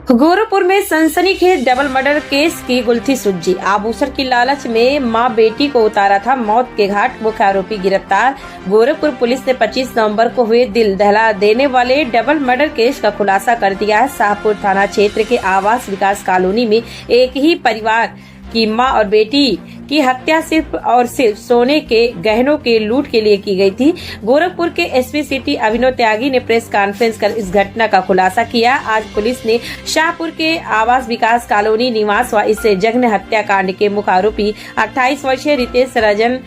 गोरखपुर में सनसनीखेज double murder case की गुत्थी सुलझी। आभूषण की लालच में मां बेटी को उतारा था मौत के घाट, मुख्य आरोपी गिरफ्तार। गोरखपुर पुलिस ने 25 नवंबर को हुए दिल दहला देने वाले डबल मर्डर केस का खुलासा कर दिया है। शाहपुर थाना क्षेत्र के आवास विकास कॉलोनी में एक ही परिवार की मां और बेटी की हत्या सिर्फ और सिर्फ सोने के गहनों के लूट के लिए की गई थी। गोरखपुर के एसपी सिटी अभिनव त्यागी ने प्रेस कॉन्फ्रेंस कर इस घटना का खुलासा किया। आज पुलिस ने शाहपुर के आवास विकास कॉलोनी निवास व इस जघन्य हत्याकांड के मुख्य आरोपी 28 वर्षीय रितेश रंजन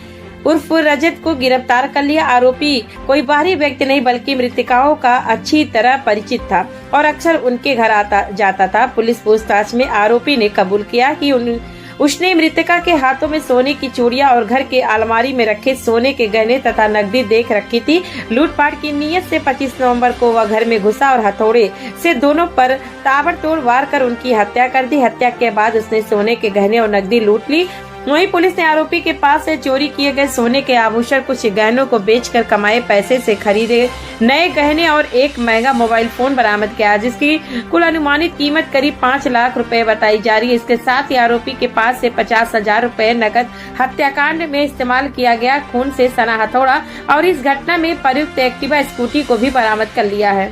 उर्फ रजत को गिरफ्तार कर लिया। आरोपी कोई बाहरी व्यक्ति नहीं बल्कि मृतकाओं का अच्छी तरह परिचित था और अक्सर उनके घर आता जाता था। पुलिस पूछताछ में आरोपी ने कबूल किया कि उसने मृतका के हाथों में सोने की चूड़ियां और घर के अलमारी में रखे सोने के गहने तथा नकदी देख रखी थी। लूटपाट की नीयत से 25 नवंबर को वह घर में घुसा और हथौड़े से दोनों पर ताबड़तोड़ वार कर उनकी हत्या कर दी। हत्या के बाद उसने सोने के गहने और नकदी लूट ली। वहीं पुलिस ने आरोपी के पास से चोरी किए गए सोने के आभूषण, कुछ गहनों को बेचकर कमाए पैसे से खरीदे नए गहने और एक महंगा मोबाइल फोन बरामद किया, जिसकी कुल अनुमानित कीमत करीब 5 लाख रुपए बताई जा रही है। इसके साथ ही आरोपी के पास से 50,000 रुपए नकद हत्याकांड में इस्तेमाल किया गया खून से सना हथौड़ा और इस घटना में प्रयुक्त एक्टिवा स्कूटी को भी बरामद कर लिया है।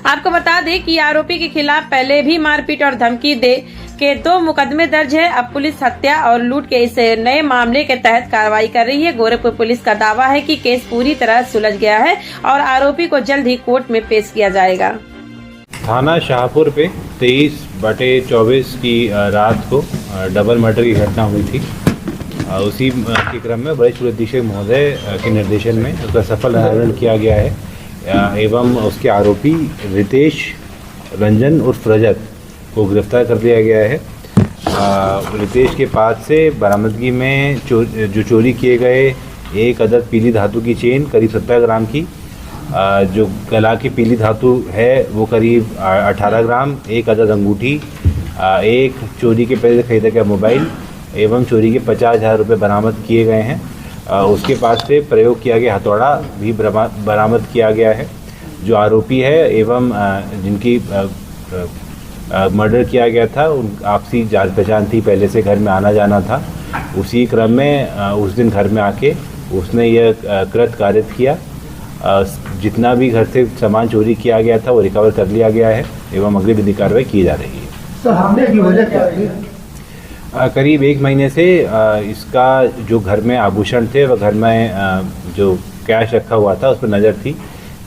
आपको बता दें कि आरोपी के खिलाफ पहले भी मारपीट और धमकी दे के 2 मुकदमे दर्ज है। अब पुलिस हत्या और लूट के इस नए मामले के तहत कार्रवाई कर रही है। गोरखपुर पुलिस का दावा है कि केस पूरी तरह सुलझ गया है और आरोपी को जल्द ही कोर्ट में पेश किया जाएगा। थाना शाहपुर पे 23/24 की रात को डबल मर्डर की घटना हुई थी। उसी के क्रम में वरिष्ठ पुलिस अधीक्षक महोदय के निर्देशन में उसका सफल अनावरण किया गया है एवं उसके आरोपी रितेश रंजन उर्फ रजत को गिरफ्तार कर लिया गया है। रितेश के पास से बरामदगी में जो चोरी किए गए 1 अदद पीली धातु की चेन करीब 70 ग्राम की, जो गला की पीली धातु है वो करीब 18 ग्राम, 1 अदद अंगूठी, एक चोरी के पैसे खरीदा गया मोबाइल एवं चोरी के 50,000 रुपये बरामद किए गए हैं। उसके पास से प्रयोग किया गया हथौड़ा भी बरामद किया गया है। जो आरोपी है एवं जिनकी मर्डर किया गया था उन आपसी जान पहचान थी, पहले से घर में आना जाना था। उसी क्रम में उस दिन घर में आके उसने यह कृत्य कारित किया। जितना भी घर से सामान चोरी किया गया था वो रिकवर कर लिया गया है एवं अगली विधिक कार्रवाई की जा रही है। सर, हमले की वजह क्या थी? करीब 1 महीने से इसका जो घर में आभूषण थे वह घर में जो कैश रखा हुआ था उस पर नज़र थी।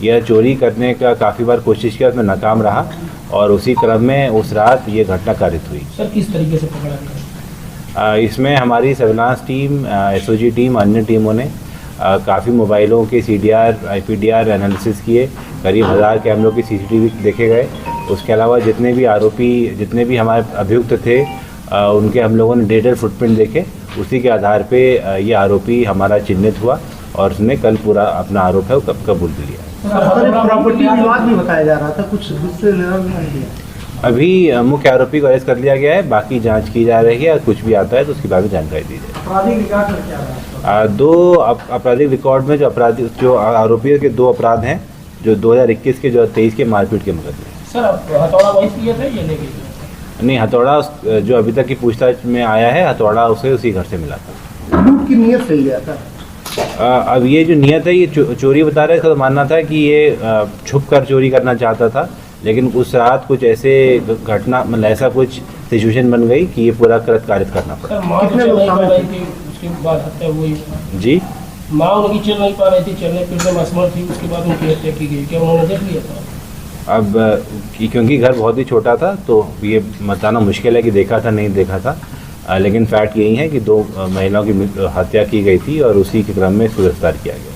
यह चोरी करने का काफ़ी बार कोशिश किया, उसमें नाकाम रहा और उसी क्रम में उस रात ये घटना कारित हुई। सर, किस तरीके से पकड़ा गया? इसमें हमारी सर्विलांस टीम, एसओजी टीम, अन्य टीमों ने काफ़ी मोबाइलों के CDR IPDR एनालिसिस किए। करीब 1000 कैमरों की CCTV देखे गए। उसके अलावा जितने भी हमारे अभियुक्त थे उनके हम लोगों ने डिजिटल फुटप्रिंट देखे। उसी के आधार पे ये आरोपी हमारा चिन्हित हुआ और उसने कल पूरा अपना आरोप है वो कबूल कर लिया। प्रॉपर्टी विवाद भी बताया जा रहा था, कुछ उससे लेना नहीं दिया। अभी मुख्य आरोपी को अरेस्ट कर लिया गया है, बाकी जांच की जा रही है। कुछ भी आता है तो उसके बारे में जानकारी दी जाए। आपराधिक रिकॉर्ड में क्या है? 2 आपराधिक रिकॉर्ड में जो आरोपियों के 2 अपराध हैं, जो 2021 के, जो 23 के मारपीट के मुकदमे। सर, हथौड़ा वही किया था या लेके? नहीं, हथौड़ा जो अभी तक की पूछताछ में आया है, हथौड़ा उसे उसी घर से मिला था। लूट की नीयत से ही गया था। अब ये जो नियत है, ये चोरी बता रहा है, इसका तो मानना था कि ये छुप कर चोरी करना चाहता था, लेकिन उस रात कुछ ऐसे घटना, मतलब ऐसा कुछ सिचुएशन बन गई कि ये पूरा कृत्य कारित करना पड़ा। कितने लोग शामिल थे? उसके बाद हत्या हुई जी, माँ उनकी चल नहीं पा रही थी, चलने फिरने में असमर्थ थी, उसके बाद उनकी हत्या की गई। क्या उन्होंने देख लिया था? अब क्योंकि घर बहुत ही छोटा था तो ये बताना मुश्किल है कि देखा था नहीं देखा था, लेकिन फैक्ट यही है कि 2 महिलाओं की हत्या की गई थी और उसी के क्रम में इसको गिरफ्तार किया गया।